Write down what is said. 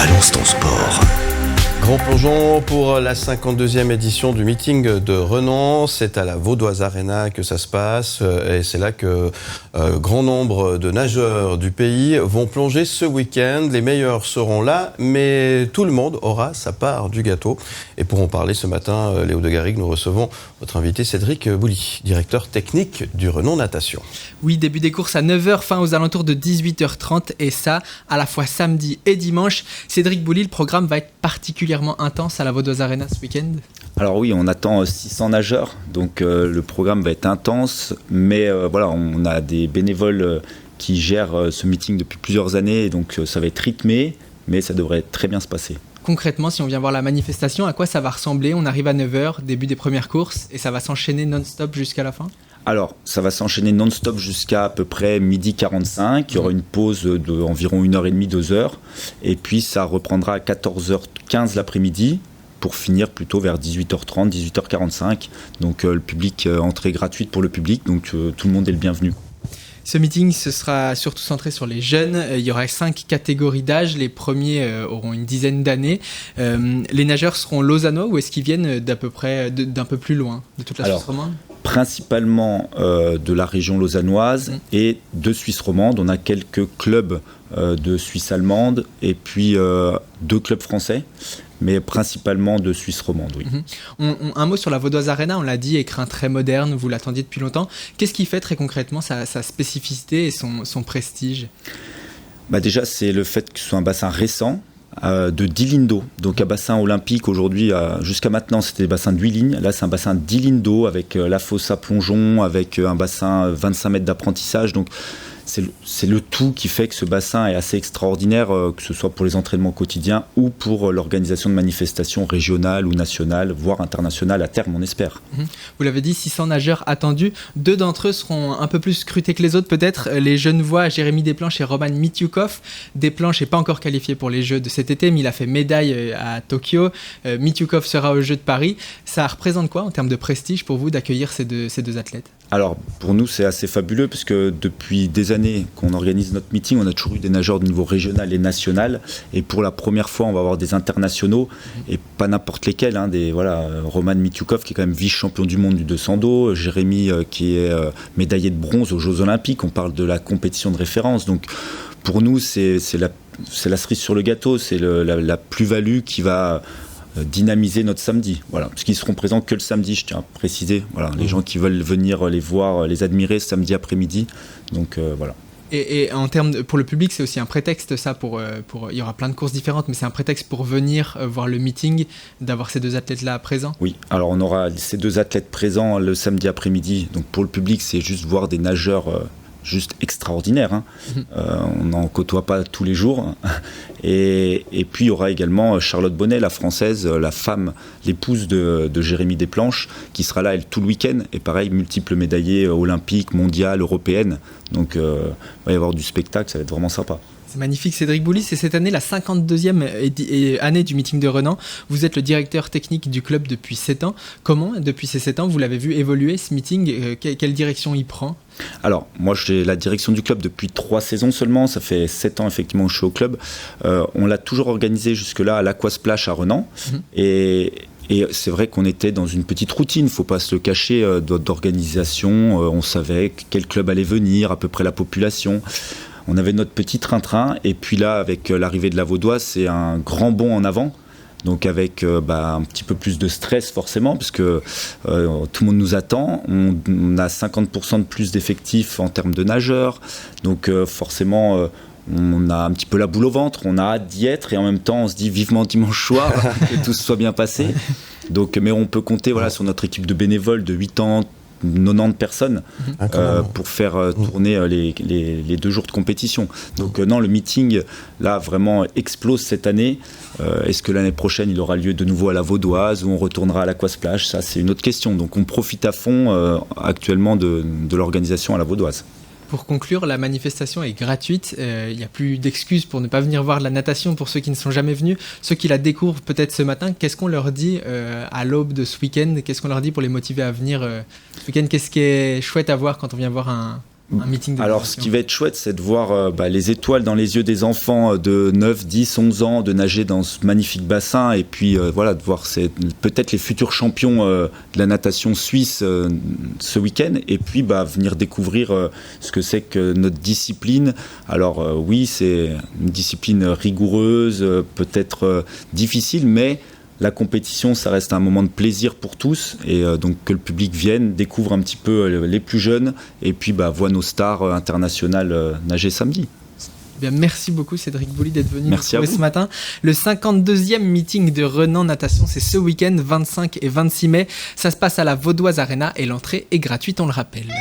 Balance ton sport. Grand plongeon pour la 52e édition du meeting de Renan. C'est à la Vaudoise Arena que ça se passe et c'est là que grand nombre de nageurs du pays vont plonger ce week-end. Les meilleurs seront là, mais tout le monde aura sa part du gâteau. Et pour en parler ce matin, Léo de Garrigue, nous recevons votre invité Cédric Bouly, directeur technique du Renan Natation. Oui, début des courses à 9h, fin aux alentours de 18h30 et ça, à la fois samedi et dimanche. Cédric Bouly, le programme va être particulièrement intense à la Vaudoise Arena ce week-end. Alors oui, on attend 600 nageurs, donc le programme va être intense, mais voilà, on a des bénévoles qui gèrent ce meeting depuis plusieurs années, donc ça va être rythmé, mais ça devrait très bien se passer. Concrètement, si on vient voir la manifestation, à quoi ça va ressembler ? On arrive à 9h, début des premières courses, et ça va s'enchaîner non-stop jusqu'à la fin ? Alors, ça va s'enchaîner non-stop jusqu'à à peu près 12h45. Il y aura une pause d'environ 1h30, 2h. Et puis, ça reprendra à 14h15 l'après-midi pour finir plutôt vers 18h30, 18h45. Donc, le public, entrée gratuite pour le public. Donc, tout le monde est le bienvenu. Ce meeting, ce sera surtout centré sur les jeunes. Il y aura 5 catégories d'âge. Les premiers auront une dizaine d'années. Les nageurs seront lausannois ou est-ce qu'ils viennent d'à peu près d'un peu plus loin, de toute la Suisse romande ? Principalement de la région lausannoise et de Suisse romande. On a quelques clubs de Suisse allemande et puis 2 clubs français, mais principalement de Suisse romande, oui. Un mot sur la Vaudoise Arena, on l'a dit, écrin très moderne, vous l'attendiez depuis longtemps. Qu'est-ce qui fait très concrètement sa spécificité et son prestige ? Déjà, c'est le fait que ce soit un bassin récent, de 10 lignes d'eau. Donc un bassin olympique aujourd'hui, jusqu'à maintenant c'était des bassins de 8 lignes. Là c'est un bassin de 10 lignes d'eau avec la fosse à plongeon, avec un bassin 25 mètres d'apprentissage. Donc c'est le tout qui fait que ce bassin est assez extraordinaire, que ce soit pour les entraînements quotidiens ou pour l'organisation de manifestations régionales ou nationales, voire internationales à terme, on espère. Vous l'avez dit, 600 nageurs attendus. 2 d'entre eux seront un peu plus scrutés que les autres peut-être. Les Genevois, Jérémy Desplanches et Roman Mitiukov. Desplanches n'est pas encore qualifié pour les Jeux de cet été, mais il a fait médaille à Tokyo. Mitiukov sera aux Jeux de Paris. Ça représente quoi en termes de prestige pour vous d'accueillir ces deux athlètes ? Alors pour nous c'est assez fabuleux parce que depuis des années qu'on organise notre meeting, on a toujours eu des nageurs de niveau régional et national et pour la première fois on va avoir des internationaux et pas n'importe lesquels, Roman Mitiukov qui est quand même vice-champion du monde du 200 dos, Jérémy qui est médaillé de bronze aux Jeux Olympiques, on parle de la compétition de référence, donc pour nous c'est la cerise sur le gâteau, c'est la plus-value qui va dynamiser notre samedi, parce qu'ils seront présents que le samedi, je tiens à préciser, les gens qui veulent venir les voir, les admirer samedi après-midi, donc voilà. Et en termes pour le public, c'est aussi un prétexte ça pour il y aura plein de courses différentes, mais c'est un prétexte pour venir voir le meeting, d'avoir ces 2 athlètes-là présents. Oui, alors on aura ces 2 athlètes présents le samedi après-midi, donc pour le public c'est juste voir des nageurs juste extraordinaire. On n'en côtoie pas tous les jours. Et puis il y aura également Charlotte Bonnet, la française, la femme, l'épouse de Jérémy Desplanches, qui sera là elle tout le week-end. Et pareil, multiples médaillées olympiques, mondiales, européennes. Donc il va y avoir du spectacle, ça va être vraiment sympa. C'est magnifique, Cédric Bouly. C'est cette année la 52e année du meeting de Renan. Vous êtes le directeur technique du club depuis 7 ans. Comment, depuis ces 7 ans, vous l'avez vu évoluer ce meeting ? Quelle direction il prend ? Alors, moi j'ai la direction du club depuis 3 saisons seulement. Ça fait 7 ans effectivement que je suis au club. On l'a toujours organisé jusque-là à l'Aquasplash à Renan. Et c'est vrai qu'on était dans une petite routine, il ne faut pas se le cacher, d'organisation. On savait quel club allait venir, à peu près la population. On avait notre petit train-train, et puis là, avec l'arrivée de la Vaudoise, c'est un grand bond en avant. Donc avec un petit peu plus de stress forcément, parce que tout le monde nous attend. On a 50% de plus d'effectifs en termes de nageurs. Donc forcément, on a un petit peu la boule au ventre, on a hâte d'y être, et en même temps, on se dit vivement dimanche soir, que tout se soit bien passé. Donc, mais on peut compter sur notre équipe de bénévoles de 80, 90 personnes pour faire tourner les 2 jours de compétition. Donc non, le meeting là vraiment explose cette année. Est-ce que l'année prochaine il aura lieu de nouveau à la Vaudoise ou on retournera à l'Aquasplash ? Ça c'est une autre question. Donc on profite à fond actuellement de l'organisation à la Vaudoise. Pour conclure, la manifestation est gratuite. Il n'y a plus d'excuses pour ne pas venir voir la natation pour ceux qui ne sont jamais venus. Ceux qui la découvrent peut-être ce matin, qu'est-ce qu'on leur dit à l'aube de ce week-end ? Qu'est-ce qu'on leur dit pour les motiver à venir ce week-end ? Qu'est-ce qui est chouette à voir quand on vient voir un meeting de Alors, ce qui va être chouette, c'est de voir les étoiles dans les yeux des enfants de 9, 10, 11 ans, de nager dans ce magnifique bassin, et puis de voir peut-être les futurs champions de la natation suisse ce week-end, et puis venir découvrir ce que c'est que notre discipline. Alors oui, c'est une discipline rigoureuse, peut-être difficile, mais la compétition, ça reste un moment de plaisir pour tous, et donc que le public vienne, découvre un petit peu les plus jeunes, et puis voit nos stars internationales nager samedi. Bien, merci beaucoup Cédric Bouly d'être venu nous Merci retrouver ce matin. Le 52e meeting de Renan Natation, c'est ce week-end, 25 et 26 mai. Ça se passe à la Vaudoise Arena et l'entrée est gratuite, on le rappelle.